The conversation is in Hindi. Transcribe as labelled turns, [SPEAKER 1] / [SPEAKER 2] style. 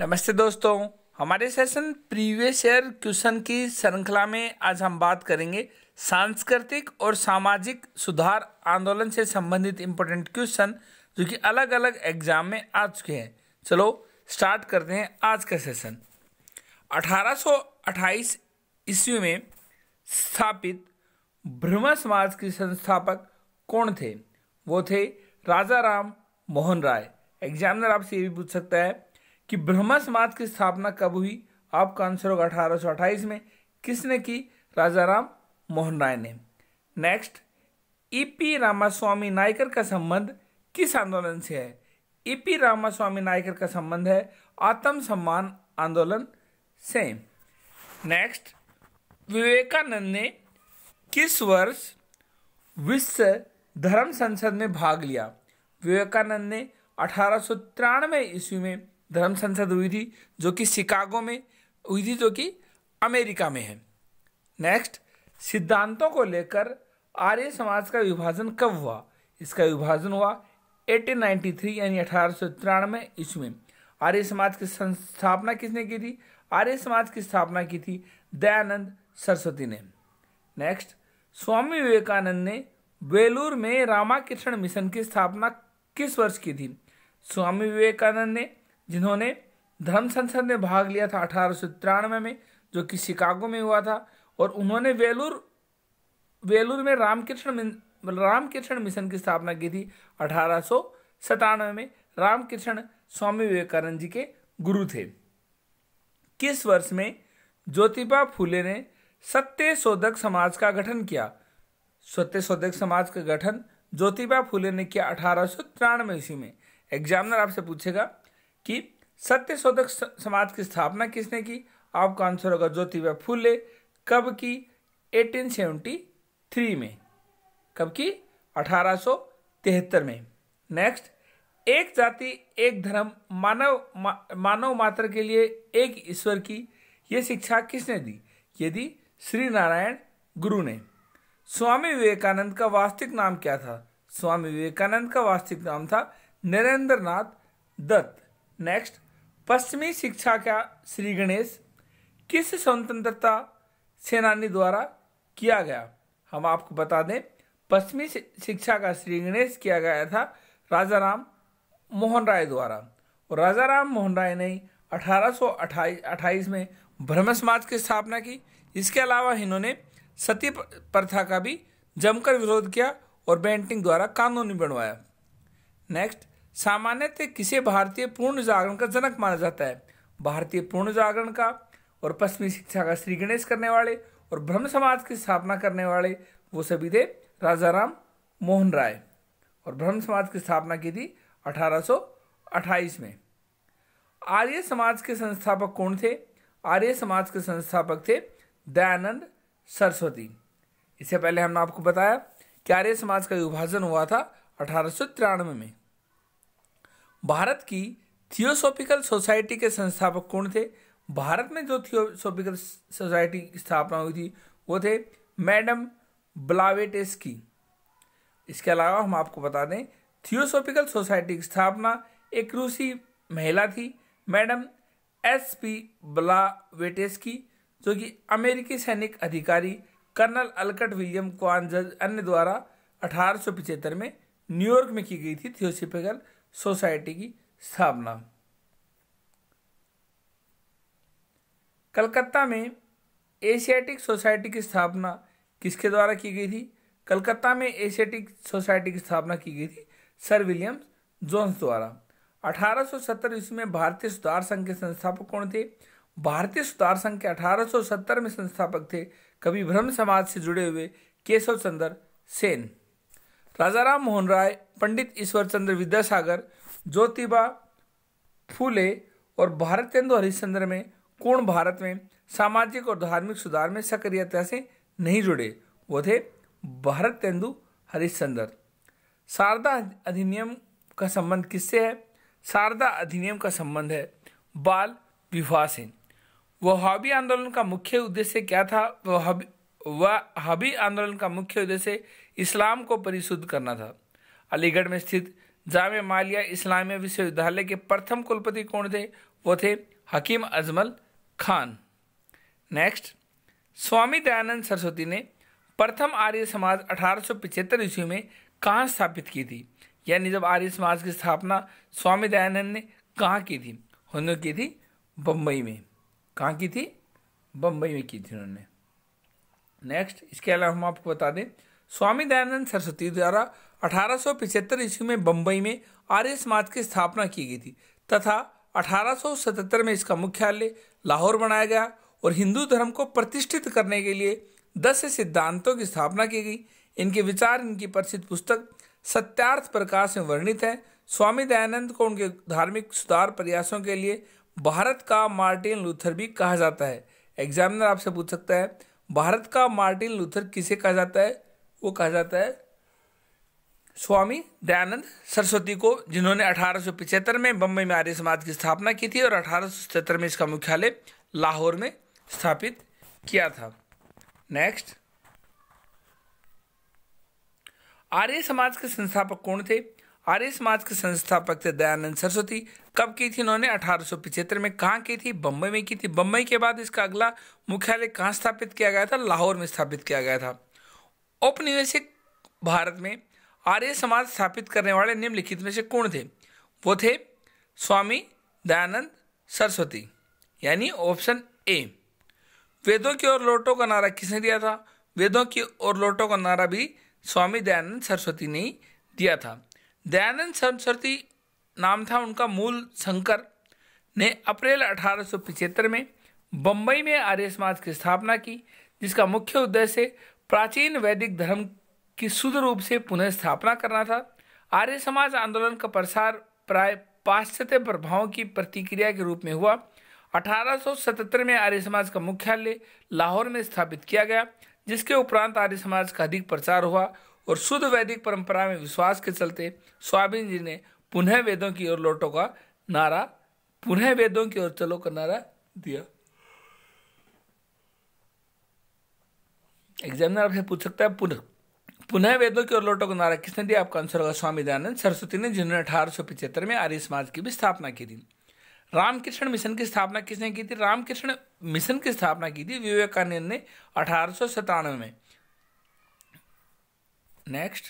[SPEAKER 1] नमस्ते दोस्तों, हमारे सेशन प्रीवियस ईयर क्वेश्चन की श्रृंखला में आज हम बात करेंगे सांस्कृतिक और सामाजिक सुधार आंदोलन से संबंधित इम्पोर्टेंट क्वेश्चन जो कि अलग अलग एग्जाम में आ चुके हैं। चलो स्टार्ट करते हैं आज का सेशन। 1828 ईस्वी में स्थापित ब्रह्म समाज के संस्थापक कौन थे? वो थे राजा राम मोहन राय। एग्जामिनर आपसे ये भी पूछ सकता है कि ब्रह्म समाज की स्थापना कब हुई? आपका आंसर होगा 1828 में। किसने की? राजा राम मोहन राय ने। नेक्स्ट, ईपी रामास्वामी नायकर का संबंध किस आंदोलन से है? ईपी रामास्वामी नायकर का संबंध है आत्म सम्मान आंदोलन से। नेक्स्ट, विवेकानंद ने किस वर्ष विश्व धर्म संसद में भाग लिया? विवेकानंद ने 1893 ईस्वी में धर्म संसद हुई थी जो कि शिकागो में हुई थी, जो कि अमेरिका में है। नेक्स्ट, सिद्धांतों को लेकर आर्य समाज का विभाजन कब हुआ? इसका विभाजन हुआ 1893 यानी 1893 ईस्वी में। आर्य समाज की स्थापना किसने की थी? आर्य समाज की स्थापना की थी दयानंद सरस्वती ने। नेक्स्ट, स्वामी विवेकानंद ने वेलूर में रामाकृष्ण मिशन की स्थापना किस वर्ष की थी? स्वामी विवेकानंद ने, जिन्होंने धर्म संसद में भाग लिया था 1893 में, जो कि शिकागो में हुआ था, और उन्होंने वेलूर में रामकृष्ण मिशन की स्थापना की थी 1897 में। रामकृष्ण स्वामी विवेकानंद जी के गुरु थे। किस वर्ष में ज्योतिबा फुले ने सत्यशोधक समाज का गठन किया? सत्यशोधक समाज का गठन ज्योतिबा फुले ने किया 1893 ईस्वी में। एग्जामिनर आपसे पूछेगा कि सत्यशोधक समाज की स्थापना किसने की? आपका आंसर होगा ज्योतिबा फुले। कब की? 1873 में। कब की? 1873 में। नेक्स्ट, एक जाति एक धर्म मानव मात्र के लिए एक ईश्वर की ये शिक्षा किसने दी? ये दी श्री नारायण गुरु ने। स्वामी विवेकानंद का वास्तविक नाम क्या था? स्वामी विवेकानंद का वास्तविक नाम था नरेंद्र नाथ दत्त। नेक्स्ट, पश्चिमी शिक्षा का श्री गणेश किस स्वतंत्रता सेनानी द्वारा किया गया? हम आपको बता दें, पश्चिमी शिक्षा का श्री गणेश किया गया था राजा राम मोहन राय द्वारा। और राजा राम मोहन राय ने 1828 में ब्रह्म समाज की स्थापना की। इसके अलावा इन्होंने सती प्रथा का भी जमकर विरोध किया और बेंटिंग द्वारा कानूनी बनवाया। नेक्स्ट, सामान्यतः किसे भारतीय पूर्ण जागरण का जनक माना जाता है? भारतीय पूर्ण जागरण का और पश्चिमी शिक्षा का श्री गणेश करने वाले और ब्रह्म समाज की स्थापना करने वाले वो सभी थे राजा राम मोहन राय। और ब्रह्म समाज की स्थापना की थी 1828 में। आर्य समाज के संस्थापक कौन थे? आर्य समाज के संस्थापक थे दयानंद सरस्वती। इससे पहले हमने आपको बताया कि आर्य समाज का विभाजन हुआ था 1893 में। भारत की थियोसॉफिकल सोसाइटी के संस्थापक कौन थे? भारत में जो थियोसॉफिकल सोसाइटी की स्थापना हुई थी वो थे मैडम ब्लावेट्स्की। इसके अलावा हम आपको बता दें, थियोसॉफिकल सोसाइटी की स्थापना एक रूसी महिला थी, मैडम SP ब्लावेट्स्की, जो कि अमेरिकी सैनिक अधिकारी कर्नल अल्कट विलियम क्वान जज अन्य द्वारा 1875 में न्यूयॉर्क में की गई थी थियोसॉफिकल सोसाइटी की स्थापना। कलकत्ता में एशियाटिक सोसाइटी की स्थापना किसके द्वारा की गई थी? कलकत्ता में एशियाटिक सोसाइटी की स्थापना की गई थी सर विलियम जोन्स द्वारा। 1870 ईस्वी में भारतीय सुधार संघ के संस्थापक कौन थे? भारतीय सुधार संघ के 1870 में संस्थापक थे कवि ब्रह्म समाज से जुड़े हुए केशव चंद्र सेन। राजा राम मोहन राय, पंडित ईश्वर चंद्र विद्यासागर, ज्योतिबा फूले और भारतेंदु हरिश्चंद्र में कौन भारत में सामाजिक और धार्मिक सुधार में सक्रियता से नहीं जुड़े? वो थे भारतेंदु हरिश्चंद्र। शारदा अधिनियम का संबंध किससे है? शारदा अधिनियम का संबंध है बाल विवाह से। वहाबी आंदोलन का मुख्य उद्देश्य क्या था? वहाबी आंदोलन का मुख्य उद्देश्य इस्लाम को परिशुद्ध करना था। अलीगढ़ में स्थित जामिया मिलिया इस्लामिया विश्वविद्यालय के प्रथम कुलपति कौन थे? वो थे हकीम अजमल खान। नेक्स्ट, स्वामी दयानंद सरस्वती ने प्रथम आर्य समाज 1875 ईस्वी में कहाँ स्थापित की थी? यानी जब आर्य समाज की स्थापना स्वामी दयानंद ने कहाँ की थी? उन्होंने की थी बम्बई में। कहाँ की थी? बम्बई में की थी उन्होंने। नेक्स्ट, इसके अलावा हम आपको बता दें, स्वामी दयानंद सरस्वती द्वारा 1875 ईस्वी में बम्बई में आर्य समाज की स्थापना की गई थी तथा 1877 में इसका मुख्यालय लाहौर बनाया गया और हिंदू धर्म को प्रतिष्ठित करने के लिए 10 सिद्धांतों की स्थापना की गई। इनके विचार इनकी प्रसिद्ध पुस्तक सत्यार्थ प्रकाश में वर्णित है। स्वामी दयानंद को उनके धार्मिक सुधार प्रयासों के लिए भारत का मार्टिन लूथर भी कहा जाता है। एग्जामिनर आपसे पूछ सकता है, भारत का मार्टिन लूथर किसे कहा जाता है? वो कहा जाता है स्वामी दयानंद सरस्वती को, जिन्होंने 1875 में बम्बई में आर्य समाज की स्थापना की थी और 1877 में इसका मुख्यालय लाहौर में स्थापित किया था। नेक्स्ट, आर्य समाज के संस्थापक कौन थे? आर्य समाज के संस्थापक थे दयानंद सरस्वती। कब की थी इन्होंने? 1875 में। कहाँ की थी? बम्बई में की थी। बम्बई के बाद इसका अगला मुख्यालय कहाँ स्थापित किया गया था? लाहौर में स्थापित किया गया था। औपनिवेशिक भारत में आर्य समाज स्थापित करने वाले निम्नलिखित में से कौन थे? वो थे स्वामी दयानंद सरस्वती, यानी ऑप्शन ए। वेदों की ओर लौटो का नारा किसने दिया था? वेदों की ओर लौटो का नारा भी स्वामी दयानंद सरस्वती ने ही दिया था। दयानंद सरस्वती नाम था उनका। मूल शंकर ने अप्रैल 1875 में बम्बई में आर्य समाज की स्थापना की, जिसका मुख्य उद्देश्य प्राचीन वैदिक धर्म की शुद्ध रूप से पुनः स्थापना करना था। आर्य समाज आंदोलन का प्रसार प्राय पाश्चात्य प्रभावों की प्रतिक्रिया के रूप में हुआ। 1877 में आर्य समाज का मुख्यालय लाहौर में स्थापित किया गया, जिसके उपरांत आर्य समाज का अधिक प्रचार हुआ और शुद्ध वैदिक परंपरा में विश्वास के चलते स्वामी जी ने पुनः वेदों की ओर लौटो का नारा, पुनः वेदों की ओर चलो का नारा दिया। एग्जामिनर आपसे पूछ सकता है, पुनः वेदों की ओर लौटो का नारा किसने दिया? आपका आंसर होगा स्वामी दयानंद सरस्वती ने, जिन्होंने 1875 में आर्य समाज की भी स्थापना की थी। रामकृष्ण मिशन की स्थापना किसने की थी? रामकृष्ण मिशन की स्थापना की थी विवेकानंद ने 1897 में। नेक्स्ट,